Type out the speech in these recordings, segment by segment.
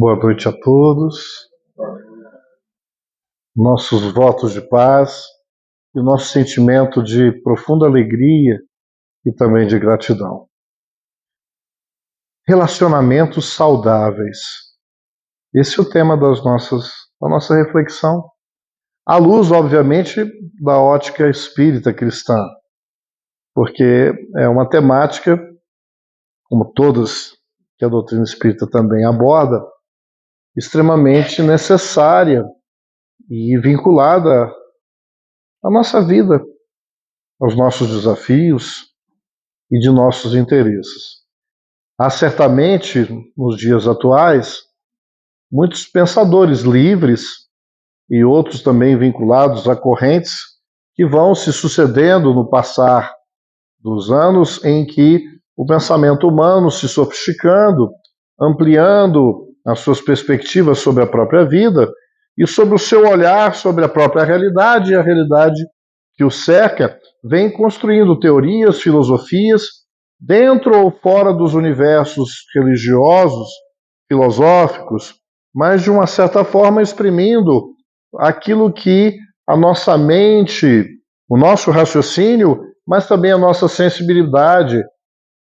Boa noite a todos. Nossos votos de paz e o nosso sentimento de profunda alegria e também de gratidão. Relacionamentos saudáveis. Esse é o tema da nossa reflexão. À luz, obviamente, da ótica espírita cristã, porque é uma temática, como todas que a doutrina espírita também aborda, extremamente necessária e vinculada à nossa vida, aos nossos desafios e de nossos interesses. Há certamente, nos dias atuais, muitos pensadores livres e outros também vinculados a correntes que vão se sucedendo no passar dos anos, em que o pensamento humano se sofisticando, ampliando as suas perspectivas sobre a própria vida e sobre o seu olhar sobre a própria realidade e a realidade que o cerca, vem construindo teorias, filosofias, dentro ou fora dos universos religiosos, filosóficos, mas de uma certa forma exprimindo aquilo que a nossa mente, o nosso raciocínio, mas também a nossa sensibilidade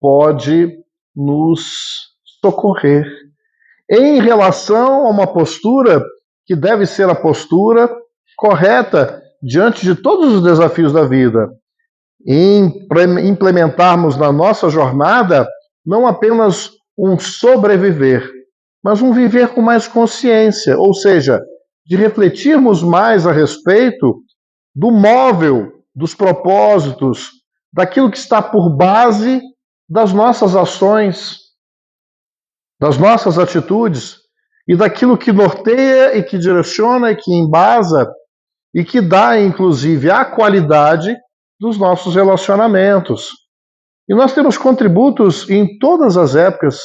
pode nos socorrer em relação a uma postura que deve ser a postura correta diante de todos os desafios da vida, em implementarmos na nossa jornada não apenas um sobreviver, mas um viver com mais consciência, ou seja, de refletirmos mais a respeito do móvel, dos propósitos, daquilo que está por base das nossas ações, das nossas atitudes e daquilo que norteia e que direciona e que embasa e que dá, inclusive, a qualidade dos nossos relacionamentos. E nós temos contributos em todas as épocas,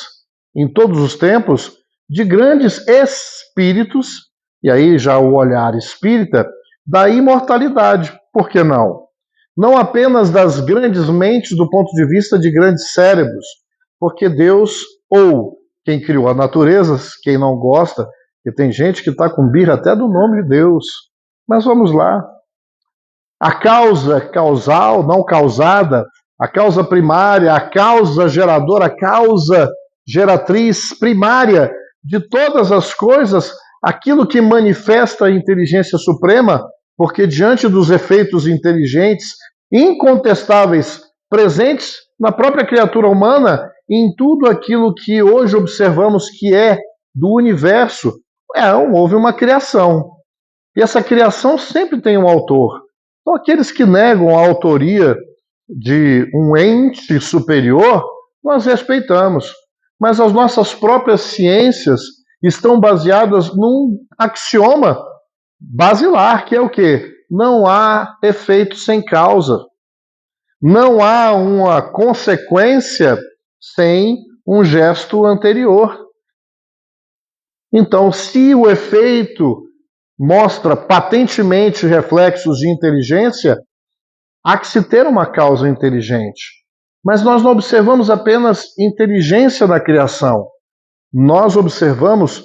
em todos os tempos, de grandes espíritos, e aí já o olhar espírita, da imortalidade. Por que não? Não apenas das grandes mentes do ponto de vista de grandes cérebros, porque Deus, ou quem criou a natureza, quem não gosta, porque tem gente que está com birra até do nome de Deus. Mas vamos lá. A causa causal, não causada, a causa primária, a causa geradora, a causa geratriz primária de todas as coisas, aquilo que manifesta a inteligência suprema, porque diante dos efeitos inteligentes, incontestáveis, presentes na própria criatura humana, em tudo aquilo que hoje observamos que é do universo, houve uma criação. E essa criação sempre tem um autor. Então, aqueles que negam a autoria de um ente superior, nós respeitamos. Mas as nossas próprias ciências estão baseadas num axioma basilar, que é o quê? Não há efeito sem causa. Não há uma consequência sem um gesto anterior. Então, se o efeito mostra patentemente reflexos de inteligência, há que se ter uma causa inteligente. Mas nós não observamos apenas inteligência na criação. Nós observamos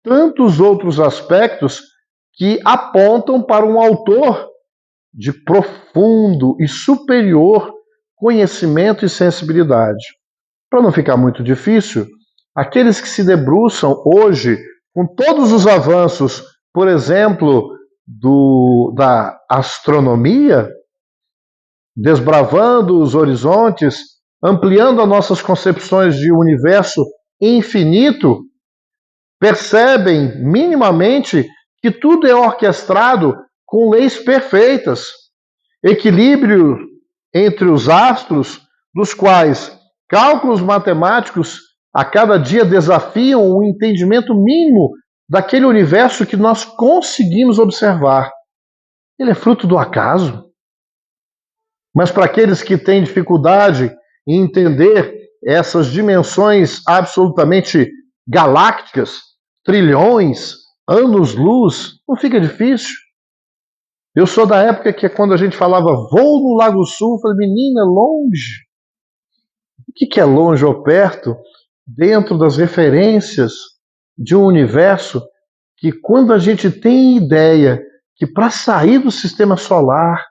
tantos outros aspectos que apontam para um autor de profundo e superior conhecimento e sensibilidade. Para não ficar muito difícil, aqueles que se debruçam hoje com todos os avanços, por exemplo, da astronomia, desbravando os horizontes, ampliando as nossas concepções de universo infinito, percebem minimamente que tudo é orquestrado com leis perfeitas, equilíbrio entre os astros, dos quais cálculos matemáticos a cada dia desafiam o entendimento mínimo daquele universo que nós conseguimos observar. Ele é fruto do acaso? Mas para aqueles que têm dificuldade em entender essas dimensões absolutamente galácticas, trilhões, anos-luz, não fica difícil. Eu sou da época que quando a gente falava voo no Lago Sul, eu falei, menina, é longe. O que é longe ou perto? Dentro das referências de um universo que, quando a gente tem ideia que para sair do sistema solar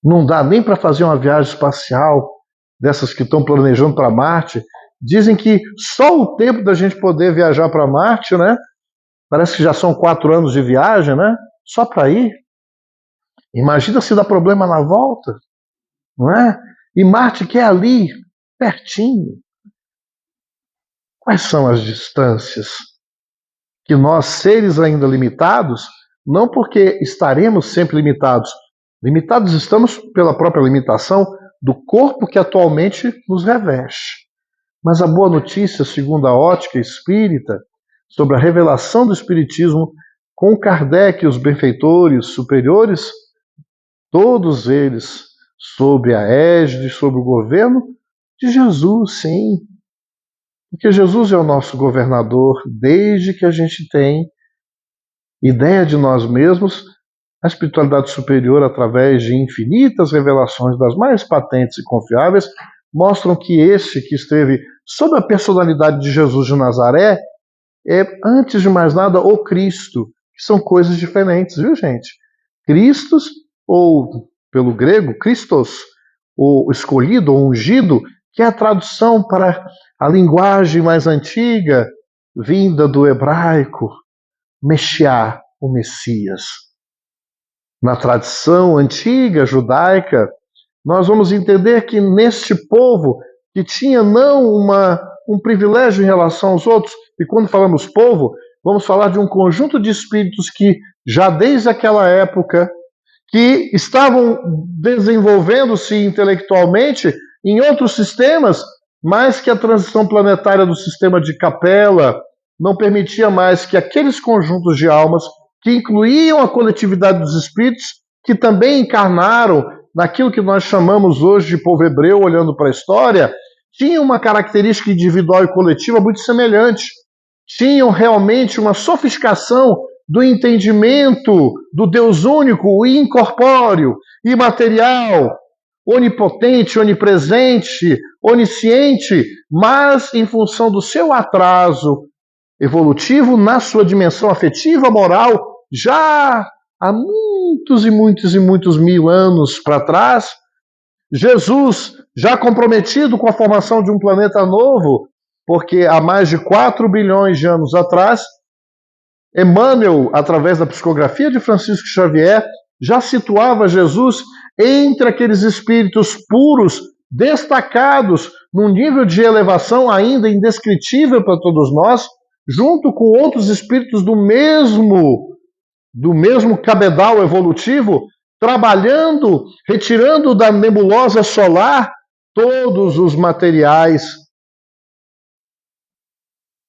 não dá nem para fazer uma viagem espacial, dessas que estão planejando para Marte, dizem que só o tempo da gente poder viajar para Marte, né? Parece que já são 4 anos de viagem, né? Só para ir. Imagina se dá problema na volta, não é? E Marte que é ali, pertinho. Quais são as distâncias que nós, seres ainda limitados, não porque estaremos sempre limitados, limitados estamos pela própria limitação do corpo que atualmente nos reveste. Mas a boa notícia, segundo a ótica espírita, sobre a revelação do Espiritismo, com Kardec e os benfeitores superiores, todos eles sob a égide, sob o governo de Jesus, sim. Porque Jesus é o nosso governador desde que a gente tem ideia de nós mesmos, a espiritualidade superior, através de infinitas revelações das mais patentes e confiáveis, mostram que esse que esteve sob a personalidade de Jesus de Nazaré é, antes de mais nada, o Cristo, que são coisas diferentes, viu, gente? Cristos, ou pelo grego, Christos, o escolhido, ou ungido, que é a tradução para a linguagem mais antiga, vinda do hebraico, Meshiá, o Messias. Na tradição antiga judaica, nós vamos entender que neste povo, que tinha não um privilégio em relação aos outros, e quando falamos povo, vamos falar de um conjunto de espíritos que, já desde aquela época, que estavam desenvolvendo-se intelectualmente em outros sistemas, mas que a transição planetária do sistema de Capela não permitia mais que aqueles conjuntos de almas, que incluíam a coletividade dos espíritos, que também encarnaram naquilo que nós chamamos hoje de povo hebreu, olhando para a história, tinham uma característica individual e coletiva muito semelhante. Tinham realmente uma sofisticação do entendimento do Deus único e incorpóreo, imaterial, onipotente, onipresente, onisciente, mas em função do seu atraso evolutivo na sua dimensão afetiva, moral, já há muitos e muitos e muitos mil anos para trás, Jesus, já comprometido com a formação de um planeta novo, porque há mais de 4 bilhões de anos atrás, Emmanuel, através da psicografia de Francisco Xavier, já situava Jesus entre aqueles espíritos puros, destacados num nível de elevação ainda indescritível para todos nós, junto com outros espíritos do mesmo cabedal evolutivo, trabalhando, retirando da nebulosa solar todos os materiais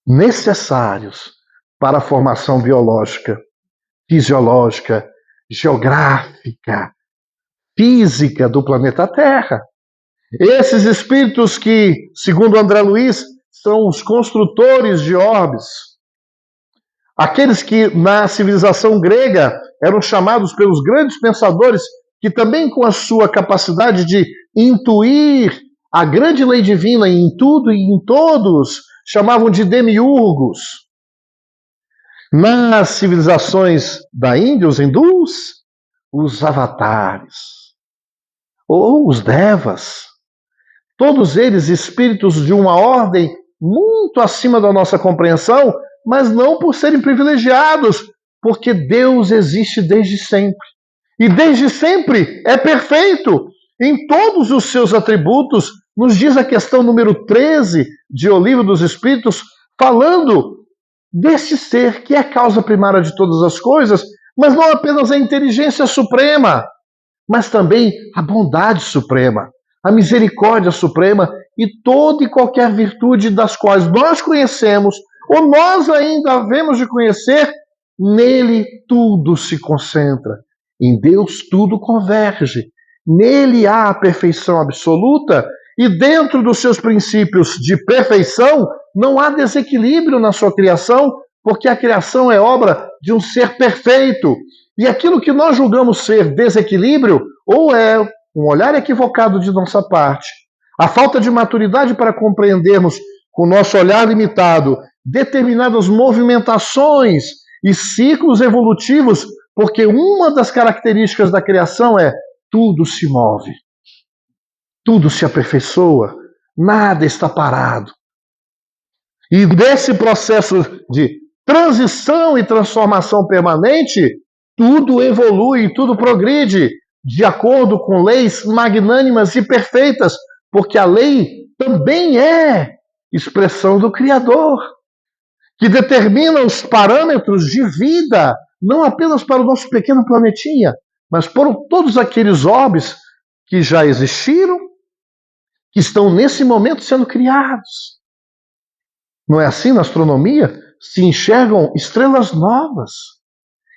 necessários para a formação biológica, fisiológica, geográfica, física do planeta Terra. Esses espíritos que, segundo André Luiz, são os construtores de orbes, aqueles que na civilização grega eram chamados pelos grandes pensadores, que também com a sua capacidade de intuir a grande lei divina em tudo e em todos, chamavam de demiurgos. Nas civilizações da Índia, os hindus, os avatares, ou os devas, todos eles espíritos de uma ordem muito acima da nossa compreensão, mas não por serem privilegiados, porque Deus existe desde sempre. E desde sempre é perfeito em todos os seus atributos, nos diz a questão número 13 de O Livro dos Espíritos, falando desse ser que é a causa primária de todas as coisas, mas não apenas a inteligência suprema, mas também a bondade suprema, a misericórdia suprema e toda e qualquer virtude das quais nós conhecemos ou nós ainda havemos de conhecer, nele tudo se concentra. Em Deus tudo converge. Nele há a perfeição absoluta e dentro dos seus princípios de perfeição não há desequilíbrio na sua criação, porque a criação é obra de um ser perfeito. E aquilo que nós julgamos ser desequilíbrio, ou é um olhar equivocado de nossa parte, a falta de maturidade para compreendermos com o nosso olhar limitado determinadas movimentações e ciclos evolutivos, porque uma das características da criação é tudo se move, tudo se aperfeiçoa, nada está parado. E nesse processo de transição e transformação permanente, tudo evolui, tudo progride, de acordo com leis magnânimas e perfeitas, porque a lei também é expressão do Criador, que determina os parâmetros de vida, não apenas para o nosso pequeno planetinha, mas para todos aqueles orbes que já existiram, que estão nesse momento sendo criados. Não é assim na astronomia? Se enxergam estrelas novas.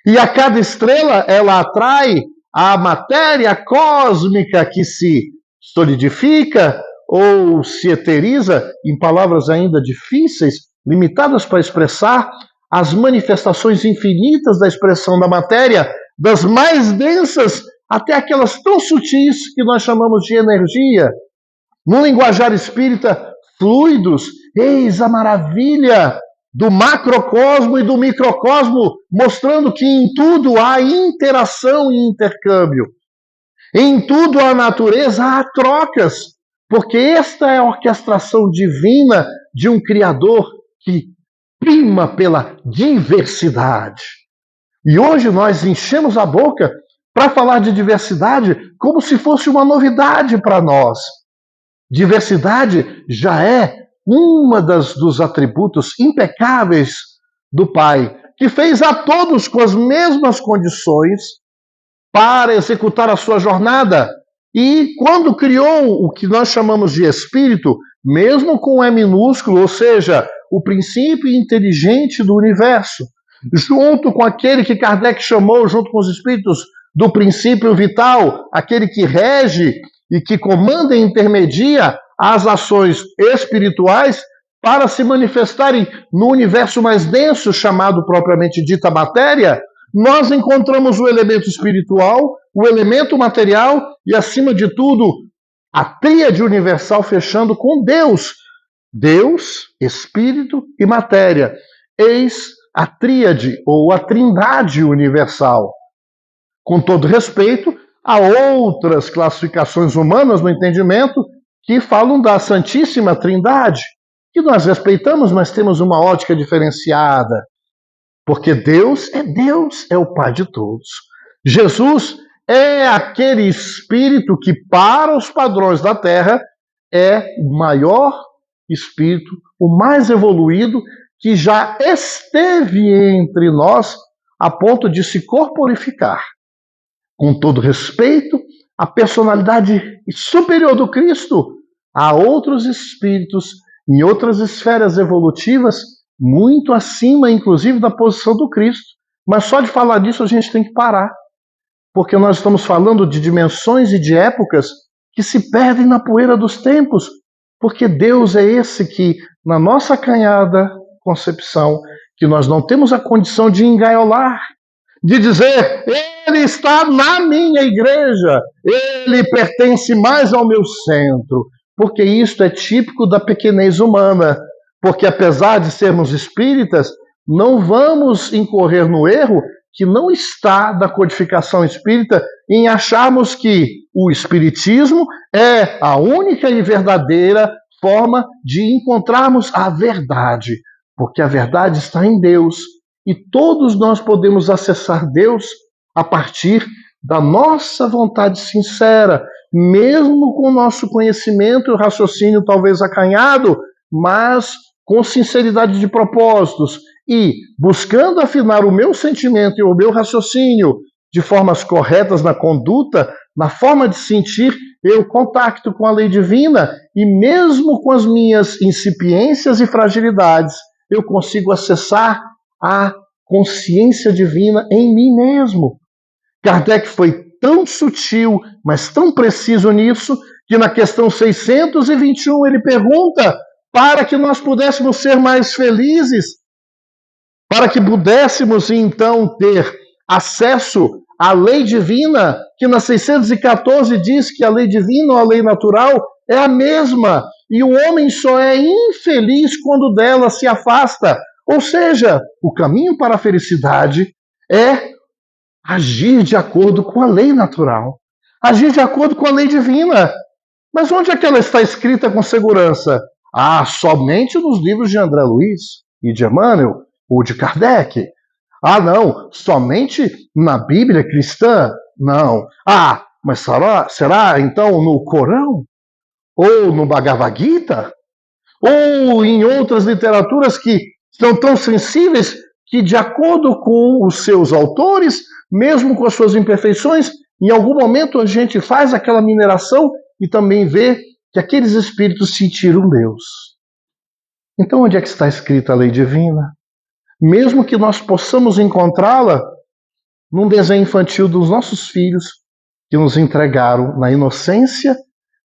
E a cada estrela, ela atrai a matéria cósmica que se solidifica ou se eteriza, em palavras ainda difíceis, limitadas para expressar as manifestações infinitas da expressão da matéria, das mais densas até aquelas tão sutis que nós chamamos de energia. No linguajar espírita, fluidos, eis a maravilha do macrocosmo e do microcosmo, mostrando que em tudo há interação e intercâmbio. Em tudo a natureza há trocas, porque esta é a orquestração divina de um Criador que prima pela diversidade. E hoje nós enchemos a boca para falar de diversidade como se fosse uma novidade para nós. Diversidade já é uma dos atributos impecáveis do Pai, que fez a todos com as mesmas condições para executar a sua jornada. E quando criou o que nós chamamos de espírito, mesmo com E minúsculo, ou seja, o princípio inteligente do universo, junto com aquele que Kardec chamou, junto com os espíritos, do princípio vital, aquele que rege e que comanda e intermedia as ações espirituais para se manifestarem no universo mais denso, chamado propriamente dita matéria, nós encontramos o elemento espiritual, o elemento material e, acima de tudo, a tríade universal fechando com Deus. Deus, Espírito e matéria. Eis a tríade ou a trindade universal. Com todo respeito, há outras classificações humanas no entendimento que falam da Santíssima Trindade, que nós respeitamos, mas temos uma ótica diferenciada. Porque Deus, é o Pai de todos. Jesus é aquele Espírito que, para os padrões da Terra, é o maior Espírito, o mais evoluído, que já esteve entre nós a ponto de se corporificar. Com todo respeito, a personalidade superior do Cristo, há outros espíritos em outras esferas evolutivas muito acima, inclusive, da posição do Cristo. Mas só de falar disso a gente tem que parar, porque nós estamos falando de dimensões e de épocas que se perdem na poeira dos tempos, porque Deus é esse que, na nossa acanhada concepção, que nós não temos a condição de engaiolar, de dizer, ele está na minha igreja, ele pertence mais ao meu centro, porque isto é típico da pequenez humana, porque apesar de sermos espíritas, não vamos incorrer no erro que não está da codificação espírita em acharmos que o espiritismo é a única e verdadeira forma de encontrarmos a verdade, porque a verdade está em Deus. E todos nós podemos acessar Deus a partir da nossa vontade sincera, mesmo com o nosso conhecimento e raciocínio talvez acanhado, mas com sinceridade de propósitos e buscando afinar o meu sentimento e o meu raciocínio de formas corretas na conduta, na forma de sentir, eu contacto com a lei divina e mesmo com as minhas incipiências e fragilidades, eu consigo acessar a consciência divina em mim mesmo. Kardec foi tão sutil, mas tão preciso nisso, que na questão 621 ele pergunta para que nós pudéssemos ser mais felizes, para que pudéssemos então ter acesso à lei divina, que na 614 diz que a lei divina ou a lei natural é a mesma, e o homem só é infeliz quando dela se afasta. Ou seja, o caminho para a felicidade é agir de acordo com a lei natural, agir de acordo com a lei divina. Mas onde é que ela está escrita com segurança? Ah, somente nos livros de André Luiz e de Emmanuel ou de Kardec. Ah, não, somente na Bíblia cristã? Não. Ah, mas será então no Corão? Ou no Bhagavad Gita? Ou em outras literaturas que são tão sensíveis que, de acordo com os seus autores, mesmo com as suas imperfeições, em algum momento a gente faz aquela mineração e também vê que aqueles espíritos sentiram Deus. Então, onde é que está escrita a lei divina? Mesmo que nós possamos encontrá-la num desenho infantil dos nossos filhos, que nos entregaram na inocência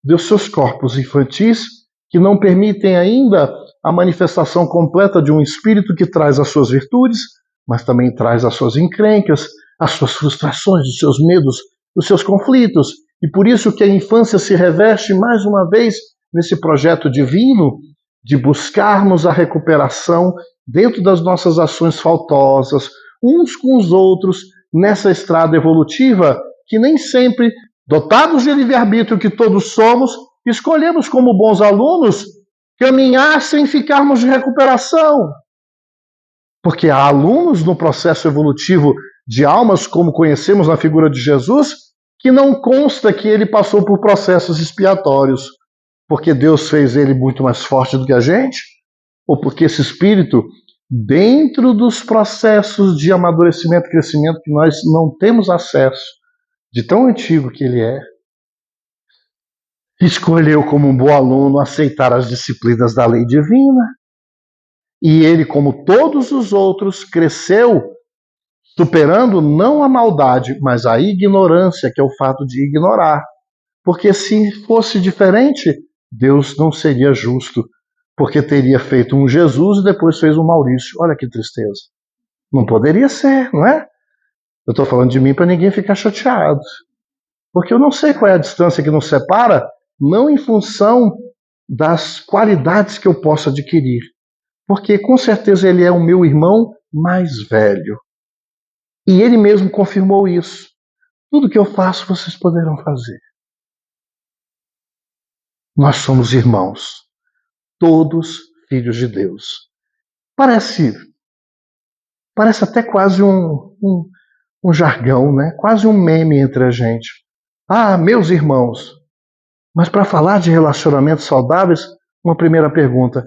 dos seus corpos infantis, que não permitem ainda a manifestação completa de um espírito que traz as suas virtudes, mas também traz as suas encrencas, as suas frustrações, os seus medos, os seus conflitos. E por isso que a infância se reveste mais uma vez nesse projeto divino de buscarmos a recuperação dentro das nossas ações faltosas, uns com os outros, nessa estrada evolutiva que nem sempre, dotados de livre-arbítrio que todos somos, escolhemos como bons alunos caminhar sem ficarmos de recuperação. Porque há alunos no processo evolutivo de almas, como conhecemos na figura de Jesus, que não consta que ele passou por processos expiatórios, porque Deus fez ele muito mais forte do que a gente, ou porque esse espírito, dentro dos processos de amadurecimento e crescimento que nós não temos acesso, de tão antigo que ele é, escolheu como um bom aluno aceitar as disciplinas da lei divina. E ele, como todos os outros, cresceu superando não a maldade, mas a ignorância, que é o fato de ignorar. Porque se fosse diferente, Deus não seria justo, porque teria feito um Jesus e depois fez um Maurício. Olha que tristeza. Não poderia ser, não é? Eu estou falando de mim para ninguém ficar chateado. Porque eu não sei qual é a distância que nos separa, não em função das qualidades que eu posso adquirir. Porque com certeza ele é o meu irmão mais velho. E ele mesmo confirmou isso. Tudo que eu faço, vocês poderão fazer. Nós somos irmãos. Todos filhos de Deus. Parece até quase um jargão, né? Quase um meme entre a gente. Ah, meus irmãos. Mas para falar de relacionamentos saudáveis, uma primeira pergunta.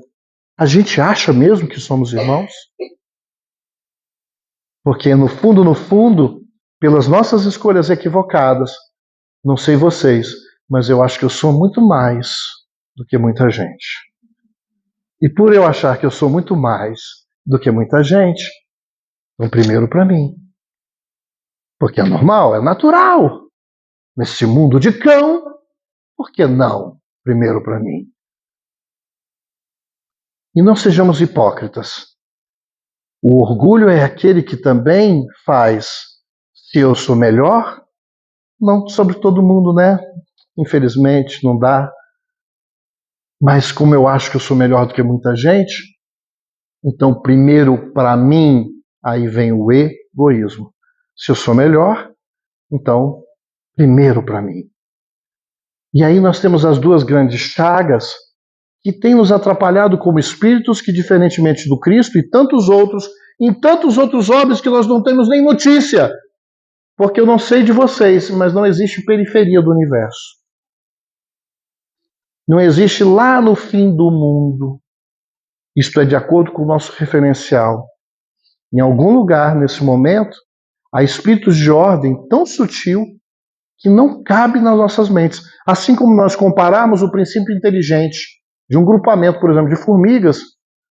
A gente acha mesmo que somos irmãos? Porque no fundo, pelas nossas escolhas equivocadas, não sei vocês, mas eu acho que eu sou muito mais do que muita gente. E por eu achar que eu sou muito mais do que muita gente, então primeiro para mim. Porque é normal, é natural. Nesse mundo de cão, por que não primeiro para mim? E não sejamos hipócritas. O orgulho é aquele que também faz, se eu sou melhor, não sobre todo mundo, né? Infelizmente, não dá. Mas como eu acho que eu sou melhor do que muita gente, então primeiro para mim, aí vem o egoísmo. Se eu sou melhor, então primeiro para mim. E aí nós temos as duas grandes chagas que têm nos atrapalhado como espíritos que, diferentemente do Cristo e tantos outros, em tantos outros óbitos que nós não temos nem notícia. Porque eu não sei de vocês, mas não existe periferia do universo. Não existe lá no fim do mundo. Isto é de acordo com o nosso referencial. Em algum lugar, nesse momento, há espíritos de ordem tão sutil que não cabe nas nossas mentes. Assim como nós comparamos o princípio inteligente de um grupamento, por exemplo, de formigas,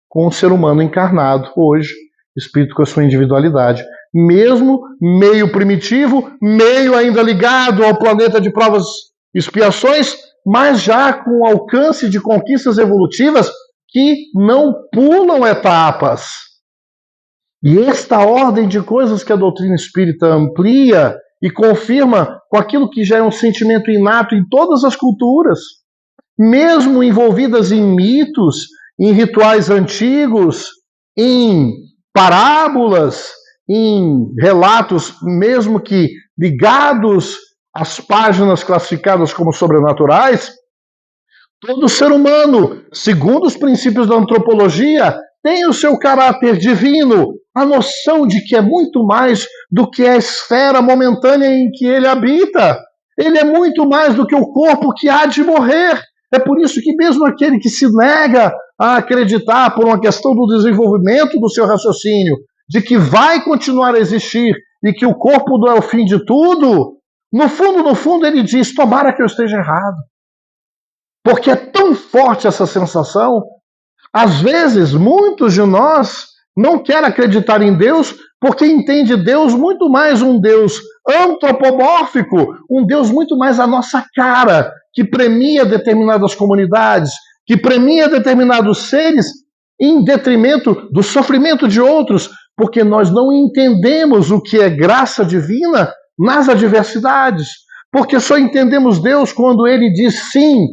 com um ser humano encarnado hoje, espírito com a sua individualidade. Mesmo meio primitivo, meio ainda ligado ao planeta de provas e expiações, mas já com alcance de conquistas evolutivas que não pulam etapas. E esta ordem de coisas que a doutrina espírita amplia e confirma com aquilo que já é um sentimento inato em todas as culturas. mesmo envolvidas em mitos, em rituais antigos, em parábolas, em relatos mesmo que ligados às páginas classificadas como sobrenaturais, todo ser humano, segundo os princípios da antropologia, tem o seu caráter divino, a noção de que é muito mais do que a esfera momentânea em que ele habita. Ele é muito mais do que o corpo que há de morrer. É por isso que mesmo aquele que se nega a acreditar por uma questão do desenvolvimento do seu raciocínio, de que vai continuar a existir e que o corpo não é o fim de tudo, no fundo ele diz, tomara que eu esteja errado. Porque é tão forte essa sensação. Às vezes, muitos de nós não querem acreditar em Deus porque entende Deus muito mais um Deus antropomórfico, um Deus muito mais à nossa cara, que premia determinadas comunidades, que premia determinados seres em detrimento do sofrimento de outros, porque nós não entendemos o que é graça divina nas adversidades, porque só entendemos Deus quando Ele diz sim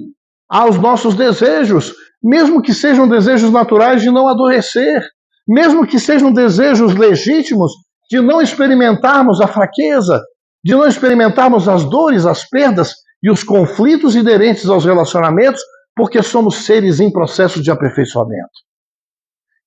aos nossos desejos, mesmo que sejam desejos naturais de não adoecer, mesmo que sejam desejos legítimos de não experimentarmos a fraqueza, de não experimentarmos as dores, as perdas e os conflitos inerentes aos relacionamentos, porque somos seres em processo de aperfeiçoamento.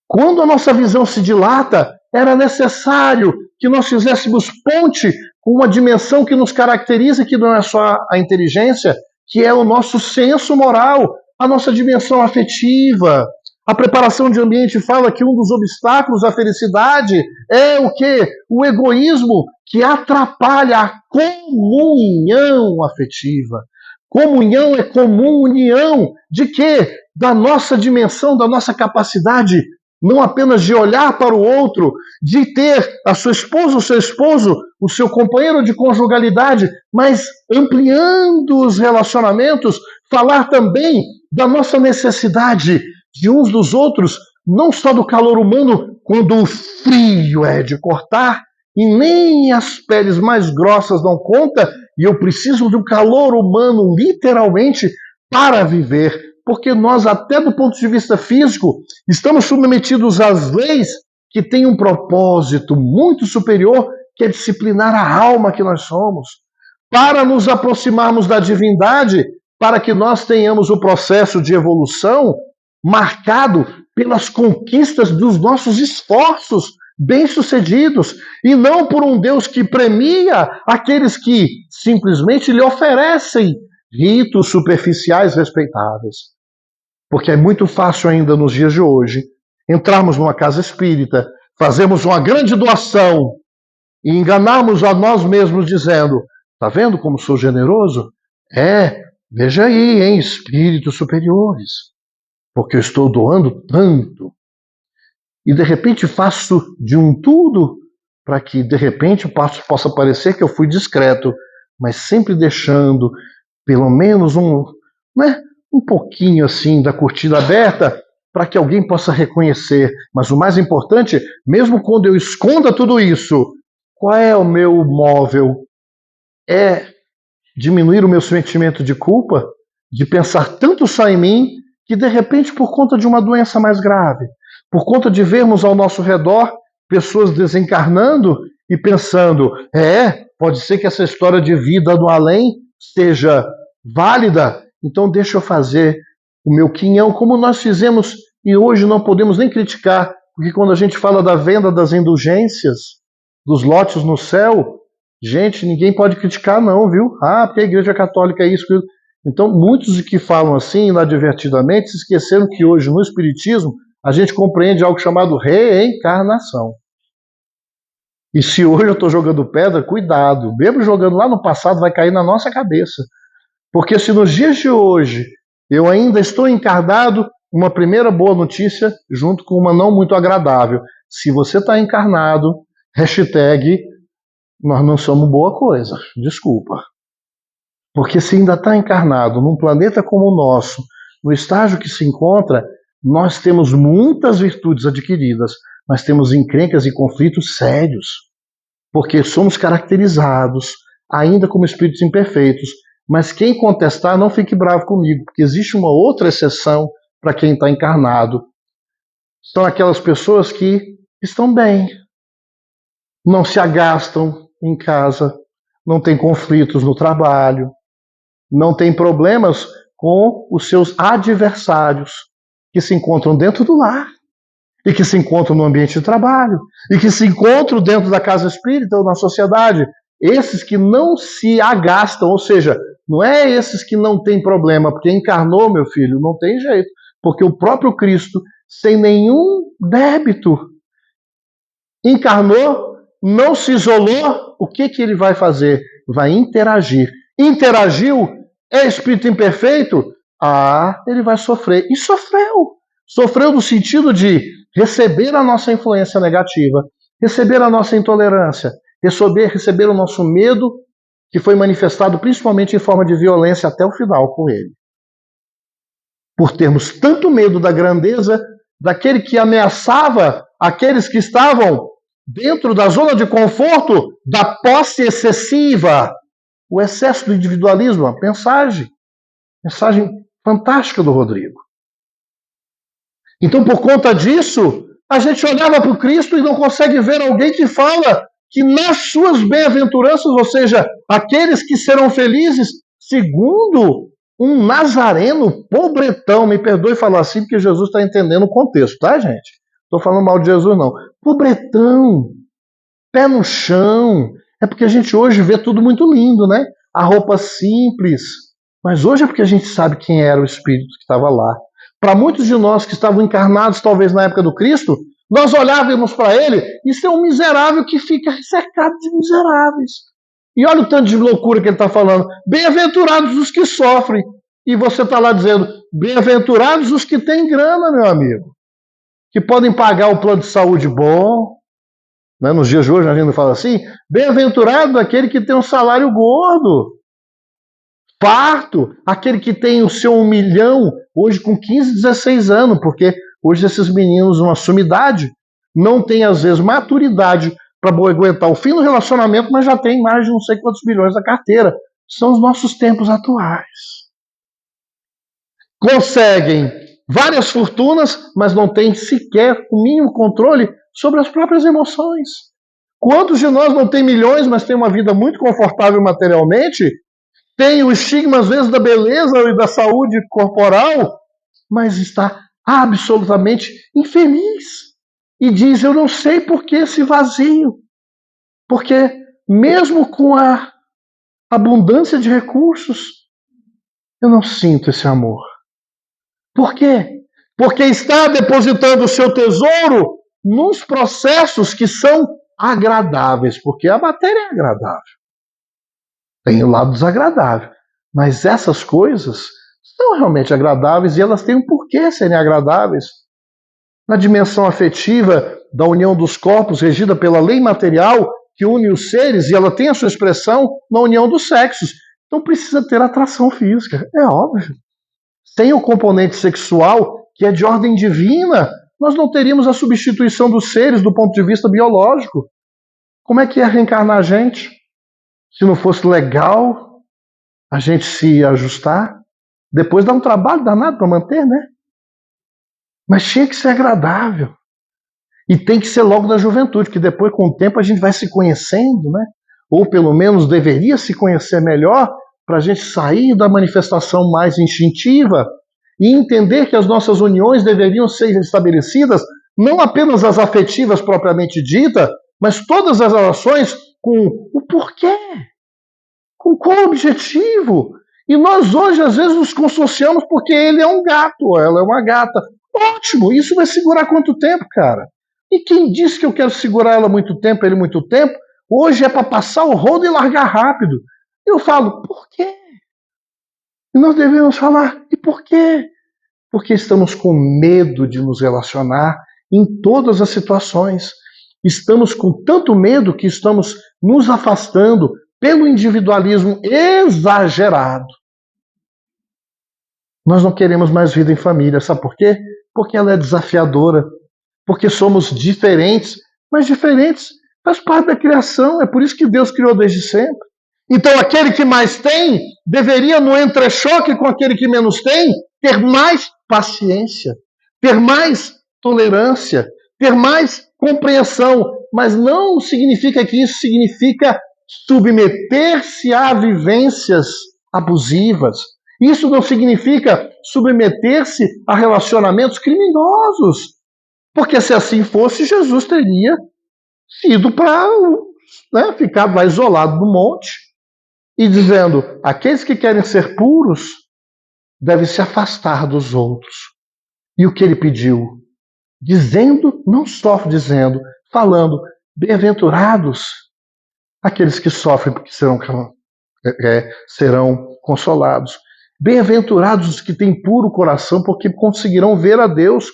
Quando a nossa visão se dilata, era necessário que nós fizéssemos ponte com uma dimensão que nos caracteriza, que não é só a inteligência, que é o nosso senso moral, a nossa dimensão afetiva. A preparação de ambiente fala que um dos obstáculos à felicidade é o quê? O egoísmo, que atrapalha a comunhão afetiva. Comunhão é comunhão de quê? Da nossa dimensão, da nossa capacidade, não apenas de olhar para o outro, de ter a sua esposa, o seu esposo, o seu companheiro de conjugalidade, mas ampliando os relacionamentos, falar também da nossa necessidade de uns dos outros, não só do calor humano, quando o frio é de cortar, e nem as peles mais grossas dão conta, e eu preciso do calor humano, literalmente, para viver. Porque nós, até do ponto de vista físico, estamos submetidos às leis que têm um propósito muito superior, que é disciplinar a alma que nós somos, para nos aproximarmos da divindade, para que nós tenhamos o processo de evolução marcado pelas conquistas dos nossos esforços bem-sucedidos, e não por um Deus que premia aqueles que simplesmente lhe oferecem ritos superficiais respeitáveis. Porque é muito fácil ainda nos dias de hoje entrarmos numa casa espírita, fazermos uma grande doação e enganarmos a nós mesmos dizendo, tá vendo como sou generoso? Veja aí, hein, espíritos superiores, porque eu estou doando tanto. E de repente faço de um tudo para que de repente possa parecer que eu fui discreto, mas sempre deixando pelo menos um pouquinho assim da cortina aberta para que alguém possa reconhecer. Mas o mais importante, mesmo quando eu esconda tudo isso, qual é o meu móvel? É diminuir o meu sentimento de culpa, de pensar tanto só em mim, que de repente por conta de uma doença mais grave, por conta de vermos ao nosso redor pessoas desencarnando e pensando, pode ser que essa história de vida no além seja válida, então deixa eu fazer o meu quinhão, como nós fizemos e hoje não podemos nem criticar, porque quando a gente fala da venda das indulgências, dos lotes no céu, gente, ninguém pode criticar não, viu? Porque a Igreja Católica é isso. Então, muitos que falam assim, inadvertidamente, se esqueceram que hoje no Espiritismo a gente compreende algo chamado reencarnação. E se hoje eu estou jogando pedra, cuidado, mesmo jogando lá no passado, vai cair na nossa cabeça. Porque se nos dias de hoje eu ainda estou encarnado, uma primeira boa notícia junto com uma não muito agradável. Se você está encarnado, hashtag, nós não somos boa coisa, desculpa. Porque se ainda está encarnado num planeta como o nosso, no estágio que se encontra, nós temos muitas virtudes adquiridas, mas temos encrencas e conflitos sérios. Porque somos caracterizados, ainda como espíritos imperfeitos, Mas quem contestar, não fique bravo comigo, porque existe uma outra exceção para quem está encarnado. São aquelas pessoas que estão bem, não se agastam em casa, não tem conflitos no trabalho, não tem problemas com os seus adversários, que se encontram dentro do lar, e que se encontram no ambiente de trabalho, e que se encontram dentro da casa espírita ou na sociedade. Esses que não se agastam, ou seja, não é esses que não têm problema, porque encarnou, meu filho, não tem jeito, porque o próprio Cristo, sem nenhum débito, encarnou, não se isolou, o que ele vai fazer? Vai interagir. Interagiu, é espírito imperfeito? Ele vai sofrer. E sofreu. Sofreu no sentido de receber a nossa influência negativa, receber a nossa intolerância, receber o nosso medo, que foi manifestado principalmente em forma de violência até o final com ele. Por termos tanto medo da grandeza daquele que ameaçava aqueles que estavam dentro da zona de conforto da posse excessiva, o excesso do individualismo, a mensagem fantástica do Rodrigo. Então, por conta disso, a gente olhava para o Cristo e não consegue ver alguém que fala que nas suas bem-aventuranças, ou seja, aqueles que serão felizes, segundo um nazareno pobretão, me perdoe falar assim, porque Jesus está entendendo o contexto, tá, gente? Estou falando mal de Jesus, não. Pobretão, pé no chão. É porque a gente hoje vê tudo muito lindo, né? A roupa simples. Mas hoje é porque a gente sabe quem era o Espírito que estava lá. Para muitos de nós que estavam encarnados, talvez na época do Cristo, nós olhávamos para ele, isso é um miserável que fica cercado de miseráveis. E olha o tanto de loucura que ele está falando. Bem-aventurados os que sofrem. E você está lá dizendo, bem-aventurados os que têm grana, meu amigo. Que podem pagar o plano de saúde bom. Né? Nos dias de hoje a gente fala assim, bem-aventurado aquele que tem um salário gordo. Farto, aquele que tem o seu 1 milhão, hoje com 15, 16 anos, porque hoje esses meninos, uma sumidade, não têm às vezes maturidade para aguentar o fim do relacionamento, mas já tem mais de não sei quantos milhões na carteira. São os nossos tempos atuais. Conseguem várias fortunas, mas não têm sequer o mínimo controle sobre as próprias emoções. Quantos de nós não tem milhões, mas tem uma vida muito confortável materialmente, tem o estigma, às vezes, da beleza e da saúde corporal, mas está absolutamente infeliz. E diz, eu não sei por que esse vazio. Porque mesmo com a abundância de recursos, eu não sinto esse amor. Por quê? Porque está depositando o seu tesouro nos processos que são agradáveis, porque a matéria é agradável. Tem o lado desagradável. Mas essas coisas são realmente agradáveis e elas têm um porquê serem agradáveis. Na dimensão afetiva da união dos corpos, regida pela lei material, que une os seres, e ela tem a sua expressão na união dos sexos. Então precisa ter atração física, é óbvio. Sem o componente sexual, que é de ordem divina, nós não teríamos a substituição dos seres do ponto de vista biológico. Como é que ia reencarnar a gente? Se não fosse legal a gente se ajustar, depois dá um trabalho danado para manter, né? Mas tinha que ser agradável. E tem que ser logo da juventude, que depois, com o tempo, a gente vai se conhecendo, né? Ou pelo menos deveria se conhecer melhor, para a gente sair da manifestação mais instintiva e entender que as nossas uniões deveriam ser estabelecidas, não apenas as afetivas propriamente ditas, mas todas as relações com o porquê, com qual objetivo. E nós hoje, às vezes, nos consorciamos porque ele é um gato, ou ela é uma gata. Ótimo, isso vai segurar quanto tempo, cara? E quem disse que eu quero segurar ela muito tempo, ele muito tempo, hoje é para passar o rodo e largar rápido. Eu falo, por quê? E nós devemos falar, e por quê? Porque estamos com medo de nos relacionar em todas as situações. Estamos com tanto medo que estamos nos afastando pelo individualismo exagerado. Nós não queremos mais vida em família, sabe por quê? Porque ela é desafiadora, porque somos diferentes, mas diferentes faz parte da criação, é por isso que Deus criou desde sempre. Então, aquele que mais tem deveria, no entrechoque com aquele que menos tem, ter mais paciência, ter mais tolerância, ter mais compreensão. Mas não significa que isso significa submeter-se a vivências abusivas. Isso não significa submeter-se a relacionamentos criminosos. Porque se assim fosse, Jesus teria ido para, né, ficar lá isolado no monte e dizendo: aqueles que querem ser puros devem se afastar dos outros. E o que ele pediu? Dizendo, não só dizendo, falando: bem-aventurados aqueles que sofrem, porque serão consolados. Bem-aventurados os que têm puro coração, porque conseguirão ver a Deus.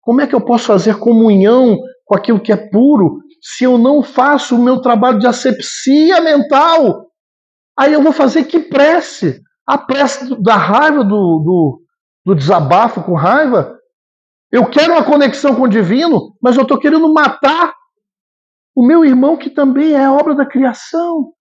Como é que eu posso fazer comunhão com aquilo que é puro se eu não faço o meu trabalho de asepsia mental? Aí eu vou fazer que prece? A prece da raiva, do desabafo com raiva. Eu quero uma conexão com o divino, mas eu estou querendo matar o meu irmão, que também é obra da criação.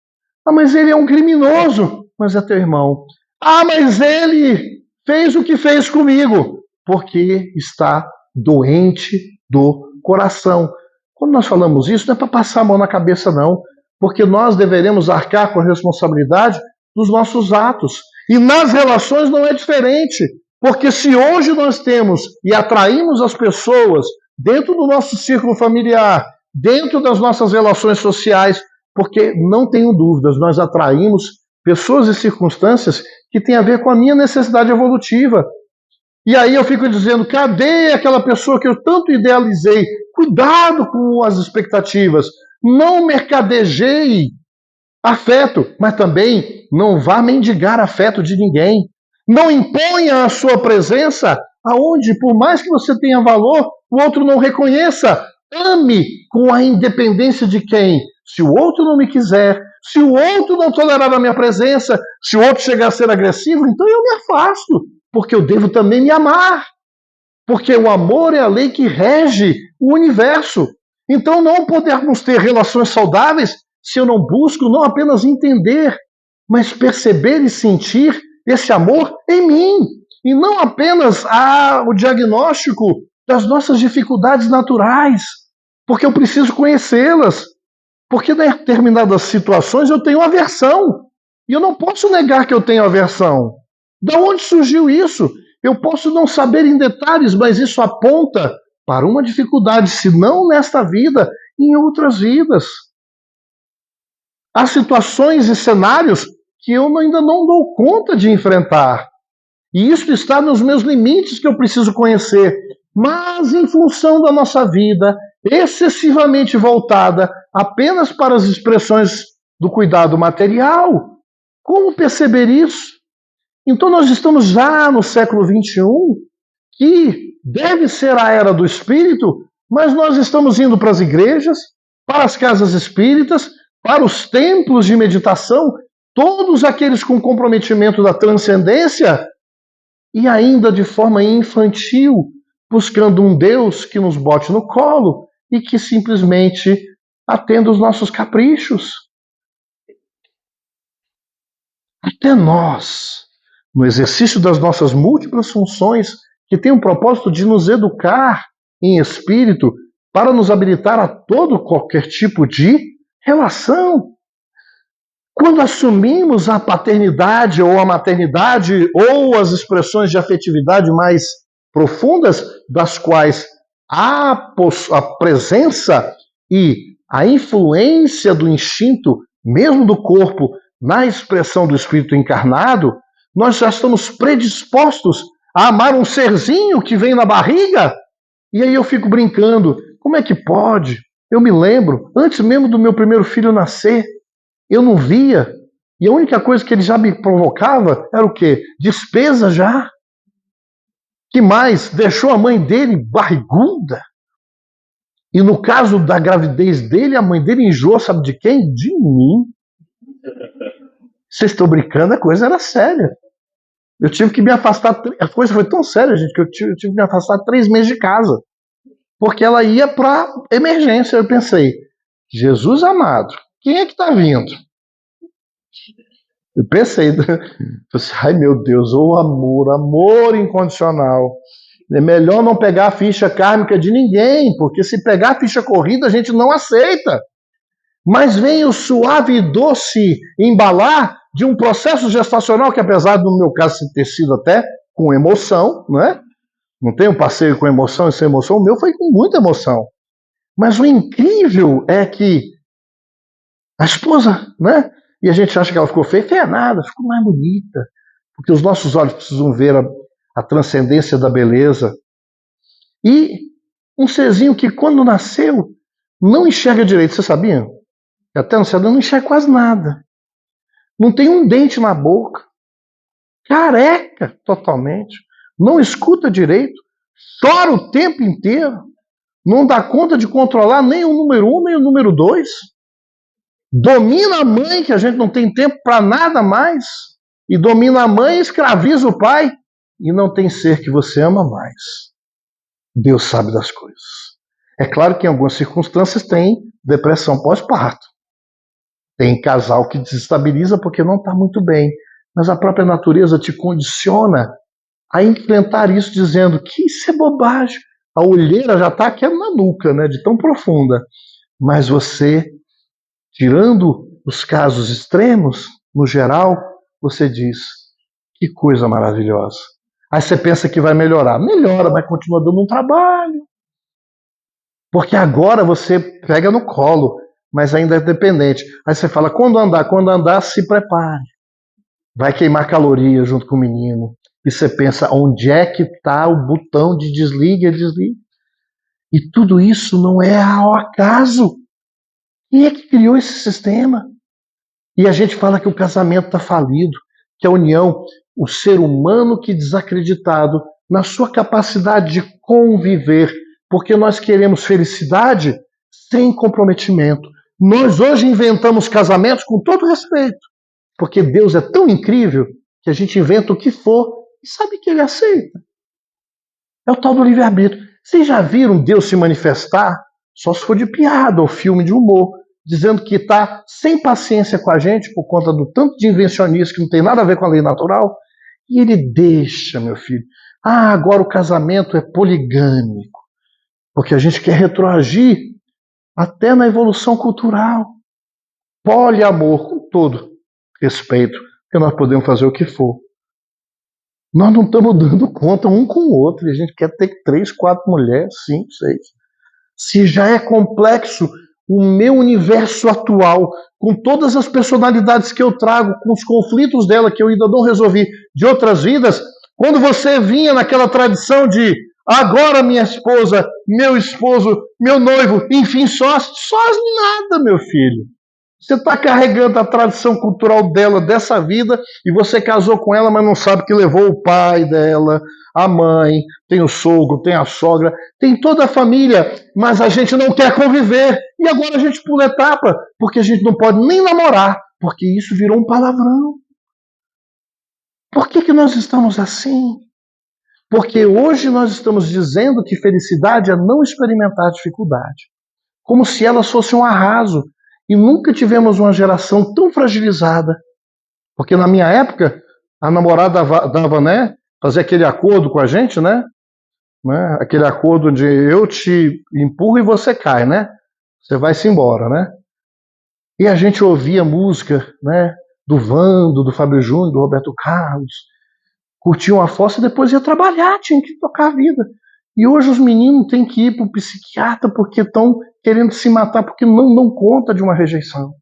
Ah, mas ele é um criminoso, mas é teu irmão. Ah, mas ele fez o que fez comigo, porque está doente do coração. Quando nós falamos isso, não é para passar a mão na cabeça, não, porque nós deveremos arcar com a responsabilidade dos nossos atos. E nas relações não é diferente, porque se hoje nós temos e atraímos as pessoas dentro do nosso círculo familiar, dentro das nossas relações sociais, porque não tenho dúvidas, nós atraímos pessoas e circunstâncias que têm a ver com a minha necessidade evolutiva. E aí eu fico dizendo: cadê aquela pessoa que eu tanto idealizei? Cuidado com as expectativas. Não mercadejeie afeto, mas também não vá mendigar afeto de ninguém. Não imponha a sua presença aonde, por mais que você tenha valor, o outro não reconheça. Ame com a independência de quem? Se o outro não me quiser, se o outro não tolerar a minha presença, se o outro chegar a ser agressivo, então eu me afasto, porque eu devo também me amar. Porque o amor é a lei que rege o universo. Então não podemos ter relações saudáveis se eu não busco não apenas entender, mas perceber e sentir esse amor em mim. E não apenas o diagnóstico das nossas dificuldades naturais, porque eu preciso conhecê-las. Porque em determinadas situações eu tenho aversão. E eu não posso negar que eu tenho aversão. Da onde surgiu isso? Eu posso não saber em detalhes, mas isso aponta para uma dificuldade, se não nesta vida, em outras vidas. Há situações e cenários que eu ainda não dou conta de enfrentar. E isso está nos meus limites que eu preciso conhecer. Mas em função da nossa vida excessivamente voltada apenas para as expressões do cuidado material, como perceber isso? Então nós estamos já no século XXI, que deve ser a era do espírito, mas nós estamos indo para as igrejas, para as casas espíritas, para os templos de meditação, todos aqueles com comprometimento da transcendência, e ainda de forma infantil, buscando um Deus que nos bote no colo e que simplesmente atenda os nossos caprichos. Até nós, no exercício das nossas múltiplas funções, que tem o propósito de nos educar em espírito para nos habilitar a qualquer tipo de relação. Quando assumimos a paternidade ou a maternidade ou as expressões de afetividade mais profundas, das quais a presença e a influência do instinto, mesmo do corpo, na expressão do espírito encarnado, nós já estamos predispostos a amar um serzinho que vem na barriga. E aí eu fico brincando: como é que pode? Eu me lembro, antes mesmo do meu primeiro filho nascer, eu não via, e a única coisa que ele já me provocava era o quê? Despesa já. Que mais? Deixou a mãe dele barriguda. E no caso da gravidez dele, a mãe dele enjoou, sabe de quem? De mim. Vocês estão brincando, a coisa era séria. Eu tive que me afastar, a coisa foi tão séria, gente, que eu tive que me afastar 3 meses de casa. Porque ela ia para emergência. Eu pensei: Jesus amado, quem é que está vindo? Eu pensei, ai meu Deus, o amor incondicional. É melhor não pegar a ficha kármica de ninguém, porque se pegar a ficha corrida a gente não aceita. Mas vem o suave e doce embalar de um processo gestacional que, apesar do meu caso ter sido até com emoção, né? Não tem um passeio com emoção e sem emoção, o meu foi com muita emoção. Mas o incrível é que a esposa, né? E a gente acha que ela ficou feia, feia nada, ficou mais bonita. Porque os nossos olhos precisam ver a transcendência da beleza. E um serzinho que quando nasceu não enxerga direito, você sabia? Até não enxerga quase nada. Não tem um dente na boca. Careca totalmente. Não escuta direito. Chora o tempo inteiro. Não dá conta de controlar nem o número 1, nem o número 2. Domina a mãe, que a gente não tem tempo para nada mais. E domina a mãe e escraviza o pai. E não tem ser que você ama mais. Deus sabe das coisas. É claro que em algumas circunstâncias tem depressão pós-parto. Tem casal que desestabiliza porque não está muito bem. Mas a própria natureza te condiciona a enfrentar isso dizendo que isso é bobagem. A olheira já está aqui na nuca, né, de tão profunda. Mas você, tirando os casos extremos, no geral, você diz, que coisa maravilhosa. Aí você pensa que vai melhorar. Melhora, mas continua dando um trabalho. Porque agora você pega no colo, mas ainda é dependente. Aí você fala, quando andar, se prepare. Vai queimar calorias junto com o menino. E você pensa, onde é que está o botão de desliga? E tudo isso não é ao acaso. Quem é que criou esse sistema? E a gente fala que o casamento está falido, que a união, o ser humano que desacreditado na sua capacidade de conviver, porque nós queremos felicidade sem comprometimento. Nós hoje inventamos casamentos com todo respeito, porque Deus é tão incrível que a gente inventa o que for e sabe que ele aceita. É o tal do livre-arbítrio. Vocês já viram Deus se manifestar? Só se for de piada ou filme de humor, dizendo que está sem paciência com a gente por conta do tanto de invencionismo que não tem nada a ver com a lei natural. E ele deixa, meu filho. Agora o casamento é poligâmico, porque a gente quer retroagir até na evolução cultural. Poliamor, com todo respeito, porque nós podemos fazer o que for. Nós não estamos dando conta um com o outro, e a gente quer ter 3, 4 mulheres, 5, 6. Se já é complexo o meu universo atual, com todas as personalidades que eu trago, com os conflitos dela que eu ainda não resolvi de outras vidas, quando você vinha naquela tradição de agora minha esposa, meu esposo, meu noivo, enfim, sós nada, meu filho. Você está carregando a tradição cultural dela, dessa vida, e você casou com ela, mas não sabe que levou o pai dela, a mãe, tem o sogro, tem a sogra, tem toda a família, mas a gente não quer conviver. E agora a gente pula etapa, porque a gente não pode nem namorar, porque isso virou um palavrão. Por que nós estamos assim? Porque hoje nós estamos dizendo que felicidade é não experimentar dificuldade, como se elas fossem um arraso. E nunca tivemos uma geração tão fragilizada. Porque na minha época, a namorada dava, né, fazer aquele acordo com a gente, né? Aquele acordo de eu te empurro e você cai, né? Você vai-se embora, né? E a gente ouvia música, né, do Vando, do Fábio Júnior, do Roberto Carlos, curtia uma fossa e depois ia trabalhar, tinha que tocar a vida. E hoje os meninos têm que ir para o psiquiatra porque estão querendo se matar, porque não dão conta de uma rejeição.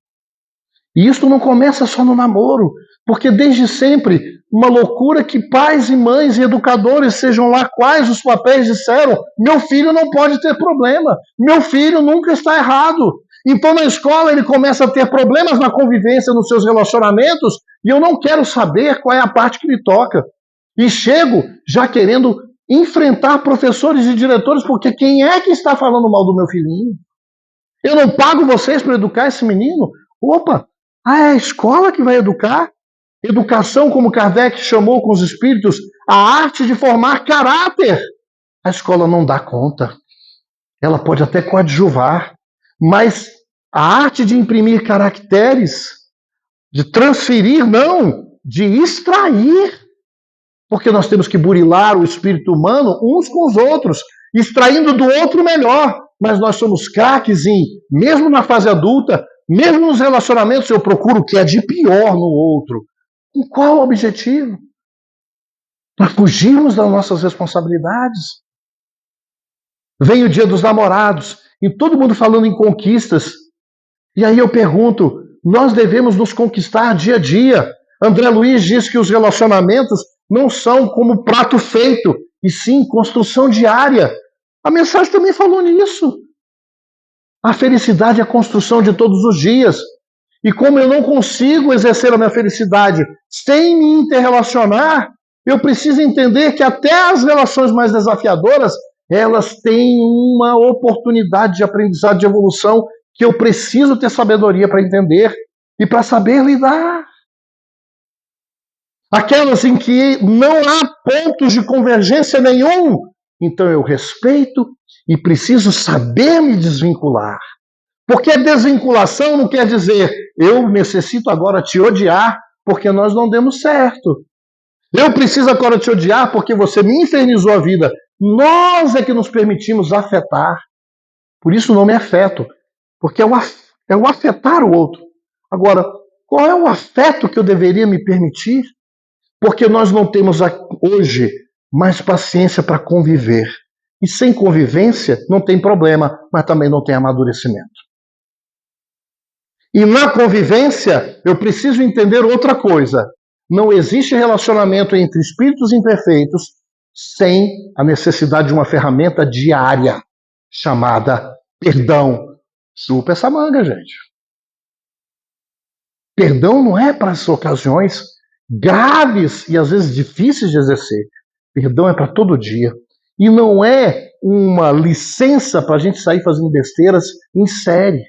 E isso não começa só no namoro, porque desde sempre, uma loucura que pais e mães e educadores, sejam lá quais os papéis, disseram, meu filho não pode ter problema, meu filho nunca está errado. Então na escola ele começa a ter problemas na convivência, nos seus relacionamentos, e eu não quero saber qual é a parte que me toca. E chego já querendo enfrentar professores e diretores, porque quem é que está falando mal do meu filhinho? Eu não pago vocês para educar esse menino? Opa, é a escola que vai educar? Educação, como Kardec chamou com os espíritos, a arte de formar caráter. A escola não dá conta. Ela pode até coadjuvar, mas a arte de imprimir caracteres, De transferir, não, de extrair. Porque nós temos que burilar o espírito humano uns com os outros, extraindo do outro melhor. Mas nós somos craques em, mesmo na fase adulta, mesmo nos relacionamentos, eu procuro o que é de pior no outro. Com qual objetivo? Para fugirmos das nossas responsabilidades. Vem o Dia dos Namorados e todo mundo falando em conquistas. E aí eu pergunto, nós devemos nos conquistar dia a dia. André Luiz diz que os relacionamentos não são como prato feito, e sim construção diária. A mensagem também falou nisso. A felicidade é a construção de todos os dias. E como eu não consigo exercer a minha felicidade sem me interrelacionar, eu preciso entender que até as relações mais desafiadoras, elas têm uma oportunidade de aprendizado, de evolução, que eu preciso ter sabedoria para entender e para saber lidar. Aquelas em que não há pontos de convergência nenhum, então eu respeito e preciso saber me desvincular. Porque a desvinculação não quer dizer eu necessito agora te odiar porque nós não demos certo. Eu preciso agora te odiar porque você me infernizou a vida. Nós é que nos permitimos afetar. Por isso não me afeto. Porque é o afetar o outro. Agora, qual é o afeto que eu deveria me permitir? Porque nós não temos hoje mais paciência para conviver. E sem convivência não tem problema, mas também não tem amadurecimento. E na convivência eu preciso entender outra coisa. Não existe relacionamento entre espíritos imperfeitos sem a necessidade de uma ferramenta diária chamada perdão. Chupa essa manga, gente. Perdão não é para as ocasiões graves e às vezes difíceis de exercer. Perdão é para todo dia. E não é uma licença para a gente sair fazendo besteiras em série.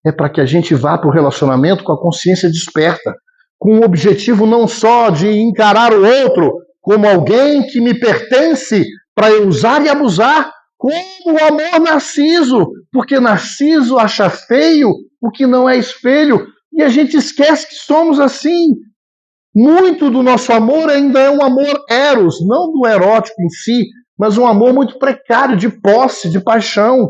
É para que a gente vá para o relacionamento com a consciência desperta, com o objetivo não só de encarar o outro como alguém que me pertence para eu usar e abusar, como o amor narciso, porque Narciso acha feio o que não é espelho, e a gente esquece que somos assim. Muito do nosso amor ainda é um amor eros, não do erótico em si, mas um amor muito precário, de posse, de paixão.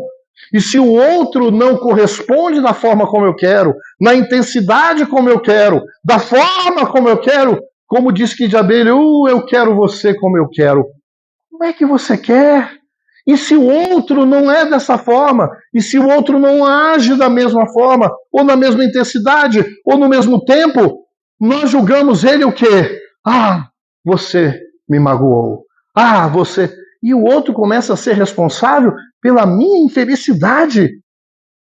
E se o outro não corresponde da forma como eu quero, na intensidade como eu quero, da forma como eu quero, como diz Kid de Abelha, eu quero você como eu quero. Como é que você quer? E se o outro não é dessa forma? E se o outro não age da mesma forma? Ou na mesma intensidade? Ou no mesmo tempo? Nós julgamos ele o quê? Ah, você me magoou. Ah, você... E o outro começa a ser responsável pela minha infelicidade.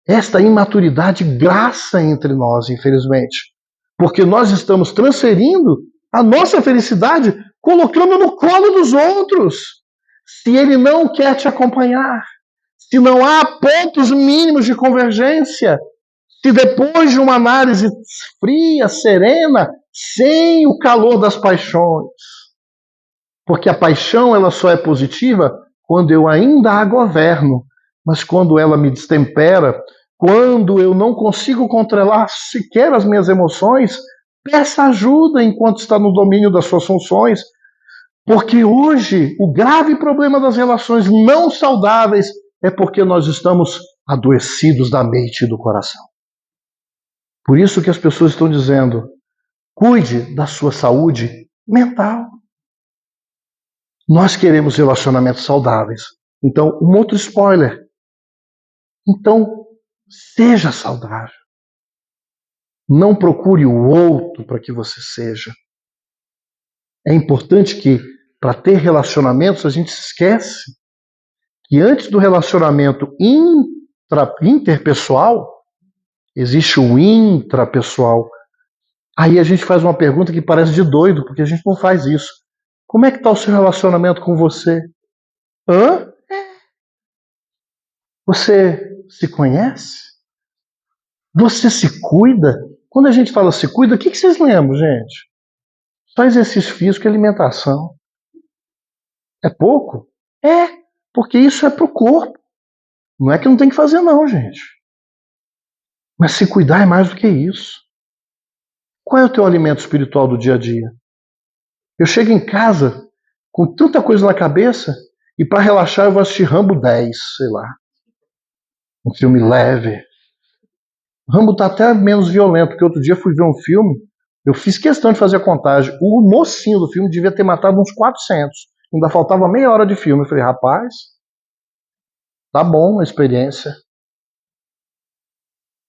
Esta imaturidade graça entre nós, infelizmente. Porque nós estamos transferindo a nossa felicidade, colocando no colo dos outros. Se ele não quer te acompanhar, se não há pontos mínimos de convergência, se depois de uma análise fria, serena, sem o calor das paixões, porque a paixão ela só é positiva quando eu ainda a governo, mas quando ela me destempera, quando eu não consigo controlar sequer as minhas emoções, peça ajuda enquanto está no domínio das suas funções, porque hoje o grave problema das relações não saudáveis é porque nós estamos adoecidos da mente e do coração. Por isso que as pessoas estão dizendo, cuide da sua saúde mental. Nós queremos relacionamentos saudáveis. Então, um outro spoiler. Então, seja saudável. Não procure o outro para que você seja. É importante que, para ter relacionamentos, a gente se esquece que antes do relacionamento interpessoal, existe o intrapessoal. Aí a gente faz uma pergunta que parece de doido, porque a gente não faz isso. Como é que está o seu relacionamento com você? Hã? Você se conhece? Você se cuida? Quando a gente fala se cuida, o que vocês lembram, gente? Só exercício físico e alimentação. É pouco? É, porque isso é pro corpo. Não é que não tem que fazer não, gente. Mas se cuidar é mais do que isso. Qual é o teu alimento espiritual do dia a dia? Eu chego em casa com tanta coisa na cabeça e para relaxar eu vou assistir Rambo 10, sei lá. Um filme leve. Rambo tá até menos violento, porque outro dia fui ver um filme, eu fiz questão de fazer a contagem. O mocinho do filme devia ter matado uns 400. Ainda faltava meia hora de filme. Eu falei, rapaz, tá bom a experiência.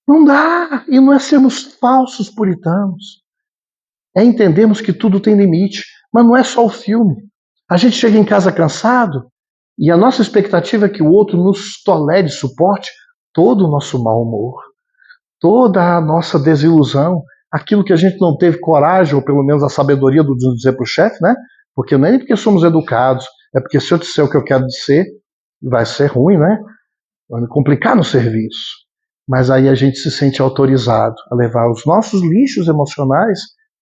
Não dá! E não é sermos falsos puritanos. É entendermos que tudo tem limite. Mas não é só o filme. A gente chega em casa cansado e a nossa expectativa é que o outro nos tolere, suporte todo o nosso mau humor, toda a nossa desilusão, aquilo que a gente não teve coragem, ou pelo menos a sabedoria de dizer para o chefe, né? Porque não é nem porque somos educados, é porque se eu disser o que eu quero dizer, vai ser ruim, né? Vai me complicar no serviço. Mas aí a gente se sente autorizado a levar os nossos lixos emocionais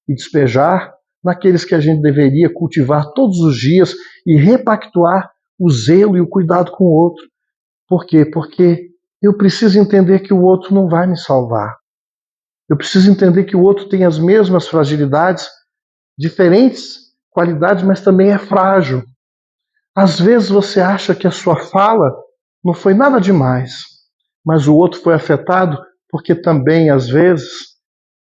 e despejar naqueles que a gente deveria cultivar todos os dias e repactuar o zelo e o cuidado com o outro. Por quê? Porque eu preciso entender que o outro não vai me salvar. Eu preciso entender que o outro tem as mesmas fragilidades, diferentes qualidades, mas também é frágil. Às vezes você acha que a sua fala não foi nada demais, mas o outro foi afetado porque também, às vezes,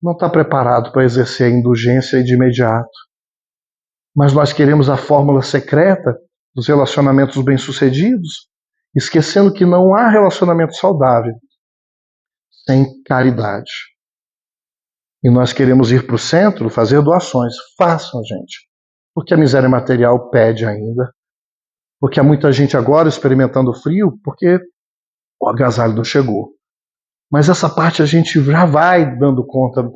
não está preparado para exercer a indulgência de imediato. Mas nós queremos a fórmula secreta dos relacionamentos bem-sucedidos, esquecendo que não há relacionamento saudável sem caridade. E nós queremos ir para o centro, fazer doações. Façam, gente. Porque a miséria material pede ainda. Porque há muita gente agora experimentando frio, porque o agasalho não chegou. Mas essa parte a gente já vai dando conta.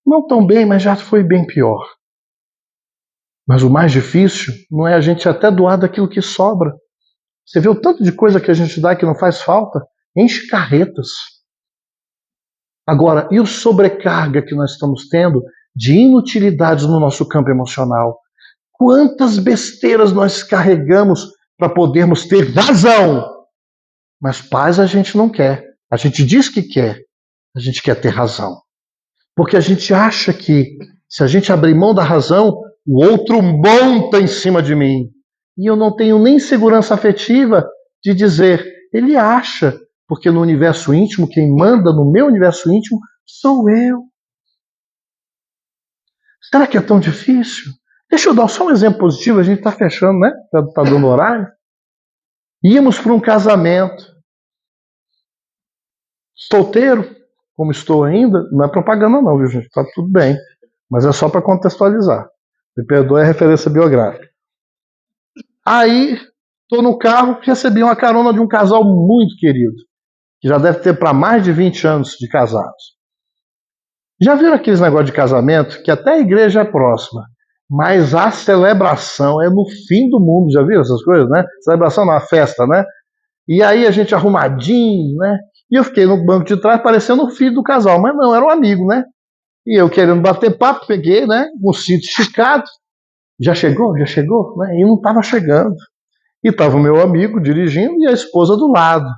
Não tão bem, mas já foi bem pior. Mas o mais difícil não é a gente até doar daquilo que sobra. Você vê o tanto de coisa que a gente dá que não faz falta? Enche carretas. Agora, e o sobrecarga que nós estamos tendo de inutilidades no nosso campo emocional? Quantas besteiras nós carregamos para podermos ter razão? Mas paz a gente não quer. A gente diz que quer. A gente quer ter razão. Porque a gente acha que se a gente abrir mão da razão, o outro monta em cima de mim. E eu não tenho nem segurança afetiva de dizer, ele acha, porque no universo íntimo, quem manda no meu universo íntimo sou eu. Será que é tão difícil? Deixa eu dar só um exemplo positivo, a gente está fechando, né? Está dando horário. Íamos para um casamento. Solteiro, como estou ainda, não é propaganda não, viu gente? Está tudo bem. Mas é só para contextualizar. Me perdoe a referência biográfica. Aí, estou no carro, recebi uma carona de um casal muito querido, que já deve ter para mais de 20 anos de casados. Já viram aqueles negócios de casamento que até a igreja é próxima, mas a celebração é no fim do mundo, já viram essas coisas, né? Celebração na festa, né? E aí a gente arrumadinho, né? E eu fiquei no banco de trás parecendo o filho do casal, mas não, era um amigo, né? E eu querendo bater papo, peguei, né? Um cinto esticado. Já chegou? Já chegou? Né? E não estava chegando. E estava o meu amigo dirigindo e a esposa do lado.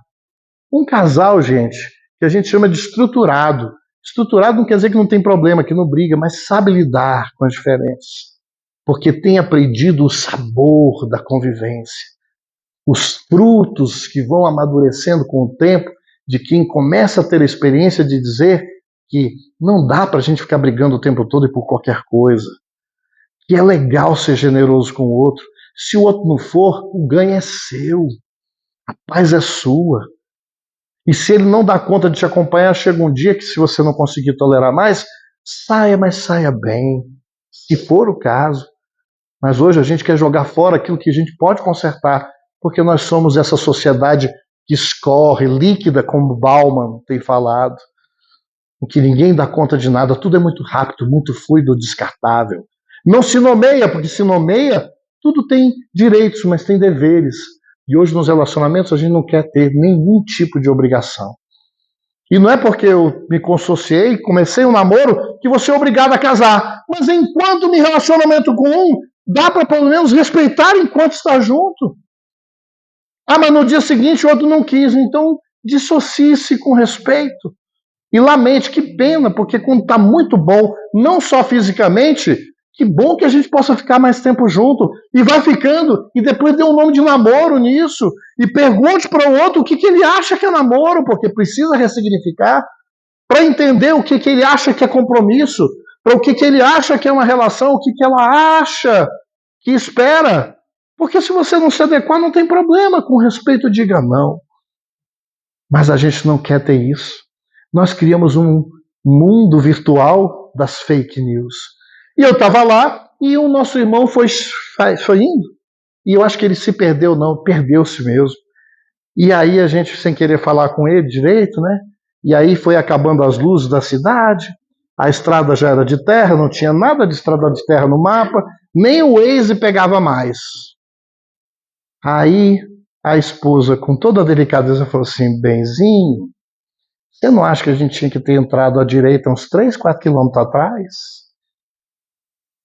Um casal, gente, que a gente chama de estruturado. Estruturado não quer dizer que não tem problema, que não briga, mas sabe lidar com as diferenças. Porque tem aprendido o sabor da convivência. Os frutos que vão amadurecendo com o tempo de quem começa a ter a experiência de dizer que não dá para a gente ficar brigando o tempo todo e por qualquer coisa. Que é legal ser generoso com o outro. Se o outro não for, o ganho é seu. A paz é sua. E se ele não dá conta de te acompanhar, chega um dia que se você não conseguir tolerar mais, saia, mas saia bem. Se for o caso. Mas hoje a gente quer jogar fora aquilo que a gente pode consertar, porque nós somos essa sociedade que escorre, líquida, como Bauman tem falado, em que ninguém dá conta de nada, tudo é muito rápido, muito fluido, descartável. Não se nomeia, porque se nomeia, tudo tem direitos, mas tem deveres. E hoje nos relacionamentos a gente não quer ter nenhum tipo de obrigação. E não é porque eu me consociei, comecei um namoro, que você é obrigado a casar. Mas enquanto me relacionamento com um, dá para pelo menos respeitar enquanto está junto. Ah, mas no dia seguinte o outro não quis, então dissocie-se com respeito. E lamente, que pena, porque quando está muito bom, não só fisicamente, que bom que a gente possa ficar mais tempo junto. E vai ficando, e depois dê um nome de namoro nisso. E pergunte para o outro o que ele acha que é namoro, porque precisa ressignificar, para entender o que ele acha que é compromisso, para o que ele acha que é uma relação, o que ela acha que espera. Porque se você não se adequar, não tem problema. Com respeito, diga não. Mas a gente não quer ter isso. Nós criamos um mundo virtual das fake news. E eu estava lá e o nosso irmão foi indo. E eu acho que ele se perdeu, não, perdeu-se mesmo. E aí a gente, sem querer falar com ele direito, né? E aí foi acabando as luzes da cidade, a estrada já era de terra, não tinha nada de estrada de terra no mapa, nem o Waze pegava mais. Aí a esposa, com toda a delicadeza, falou assim: Benzinho, você não acha que a gente tinha que ter entrado à direita uns 3, 4 quilômetros atrás?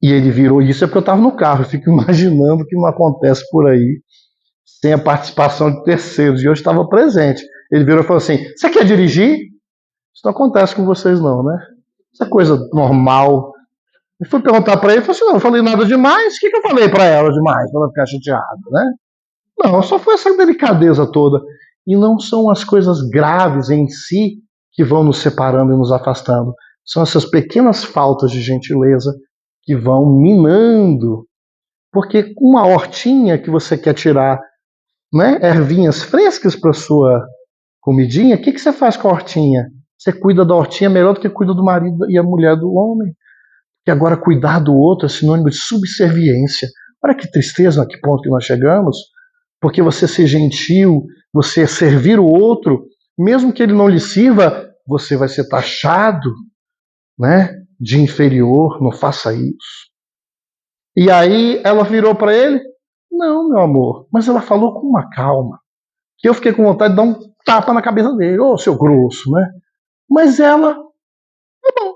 E ele virou, isso é porque eu estava no carro, eu fico imaginando que não acontece por aí, sem a participação de terceiros, e eu estava presente. Ele virou e falou assim: você quer dirigir? Isso não acontece com vocês não, né? Isso é coisa normal. Eu fui perguntar para ele, falou assim: não, eu falei nada demais, o que eu falei para ela demais, para ela ficar chateada, né? Não, só foi essa delicadeza toda. E não são as coisas graves em si que vão nos separando e nos afastando. São essas pequenas faltas de gentileza que vão minando. Porque uma hortinha que você quer tirar, né, ervinhas frescas para sua comidinha, o que você faz com a hortinha? Você cuida da hortinha melhor do que cuida do marido e a mulher do homem. E agora cuidar do outro é sinônimo de subserviência. Olha que tristeza, a que ponto que nós chegamos. Porque você ser gentil, você servir o outro, mesmo que ele não lhe sirva, você vai ser taxado, né, de inferior, não faça isso. E aí ela virou para ele: não, meu amor, mas ela falou com uma calma, que eu fiquei com vontade de dar um tapa na cabeça dele, ô seu grosso, né? Mas ela, tá bom.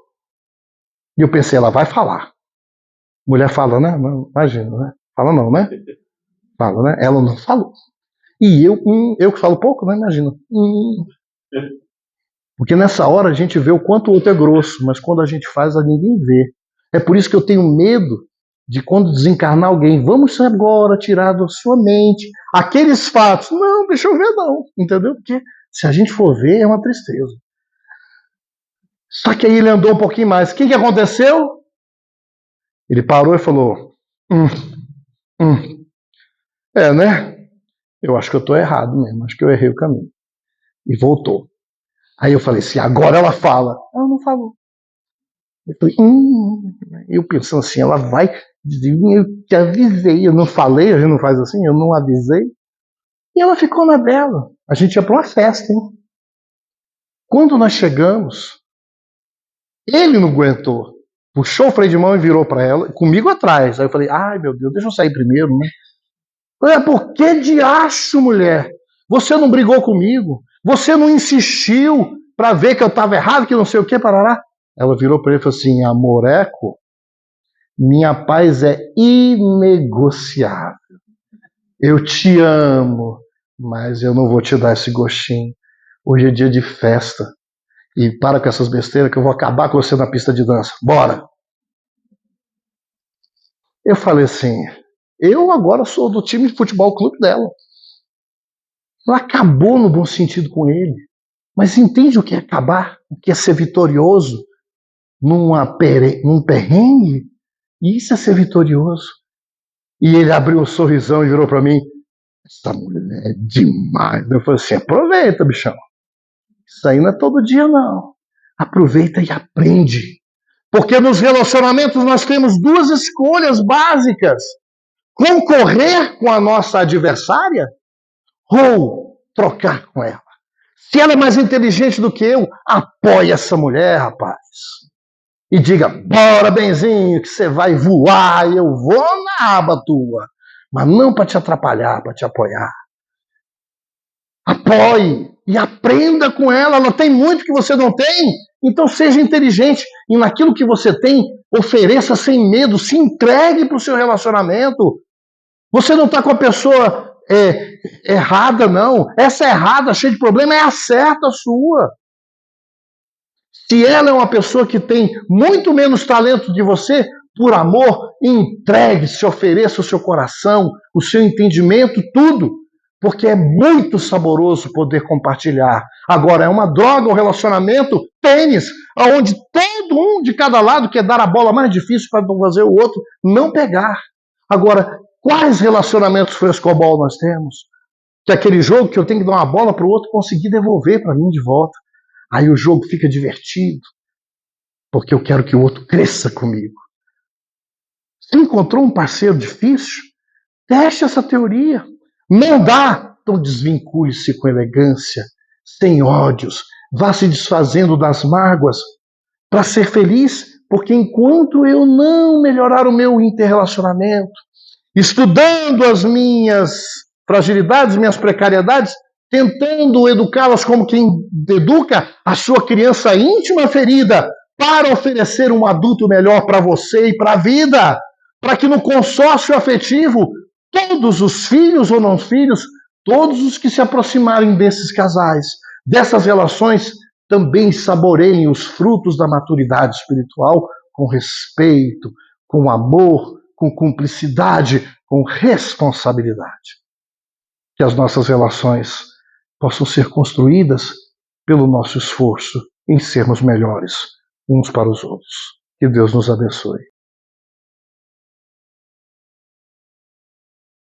E eu pensei, ela vai falar. Mulher fala, né? Não, imagina, né? Fala não, né? Fala, né? Ela não falou. E eu que falo pouco, né? Imagina. Porque nessa hora a gente vê o quanto o outro é grosso, mas quando a gente faz, ninguém vê. É por isso que eu tenho medo de quando desencarnar alguém, vamos agora tirar da sua mente aqueles fatos. Não, deixa eu ver não, entendeu? Porque se a gente for ver, é uma tristeza. Só que aí ele andou um pouquinho mais. O que aconteceu? Ele parou e falou: é, né? Eu acho que eu estou errado mesmo, acho que eu errei o caminho. E voltou. Aí eu falei assim: agora ela fala. Ela não falou. Eu falei: eu pensando assim, ela vai dizer, eu te avisei, eu não falei, a gente não faz assim, eu não avisei. E ela ficou na dela. A gente ia para uma festa, hein? Quando nós chegamos, ele não aguentou. Puxou o freio de mão e virou para ela, comigo atrás. Aí eu falei: ai meu Deus, deixa eu sair primeiro, né? Eu falei: por que diacho, mulher? Você não brigou comigo? Você não insistiu para ver que eu estava errado, que não sei o que, parará? Ela virou para ele e falou assim: amoreco, minha paz é inegociável. Eu te amo, mas eu não vou te dar esse gostinho. Hoje é dia de festa. E para com essas besteiras que eu vou acabar com você na pista de dança. Bora! Eu falei assim, eu agora sou do time de futebol clube dela. Ela acabou no bom sentido com ele. Mas entende o que é acabar? O que é ser vitorioso num perrengue? Isso é ser vitorioso. E ele abriu um sorrisão e virou para mim: essa mulher é demais. Eu falei assim: aproveita, bichão. Isso aí não é todo dia, não. Aproveita e aprende. Porque nos relacionamentos nós temos duas escolhas básicas: concorrer com a nossa adversária ou trocar com ela. Se ela é mais inteligente do que eu, apoie essa mulher, rapaz. E diga: bora, Benzinho, que você vai voar e eu vou na aba tua. Mas não para te atrapalhar, para te apoiar. Apoie e aprenda com ela. Ela tem muito que você não tem. Então seja inteligente e naquilo que você tem, ofereça sem medo, se entregue para o seu relacionamento. Você não está com a pessoa errada, não. Essa errada, cheia de problema, é a certa sua. Se ela é uma pessoa que tem muito menos talento que você, por amor, entregue-se, ofereça o seu coração, o seu entendimento, tudo. Porque é muito saboroso poder compartilhar. Agora, é uma droga o relacionamento, tênis, onde todo um de cada lado quer dar a bola mais difícil para fazer o outro não pegar. Agora, quais relacionamentos frescobol nós temos? Que é aquele jogo que eu tenho que dar uma bola para o outro conseguir devolver para mim de volta. Aí o jogo fica divertido, porque eu quero que o outro cresça comigo. Se encontrou um parceiro difícil, teste essa teoria. Não dá, então desvincule-se com elegância, sem ódios, vá se desfazendo das mágoas para ser feliz, porque enquanto eu não melhorar o meu interrelacionamento, estudando as minhas fragilidades, minhas precariedades, tentando educá-las como quem educa a sua criança íntima ferida, para oferecer um adulto melhor para você e para a vida, para que no consórcio afetivo, todos os filhos ou não filhos, todos os que se aproximarem desses casais, dessas relações, também saboreiem os frutos da maturidade espiritual com respeito, com amor, com cumplicidade, com responsabilidade. Que as nossas relações possam ser construídas pelo nosso esforço em sermos melhores uns para os outros. Que Deus nos abençoe.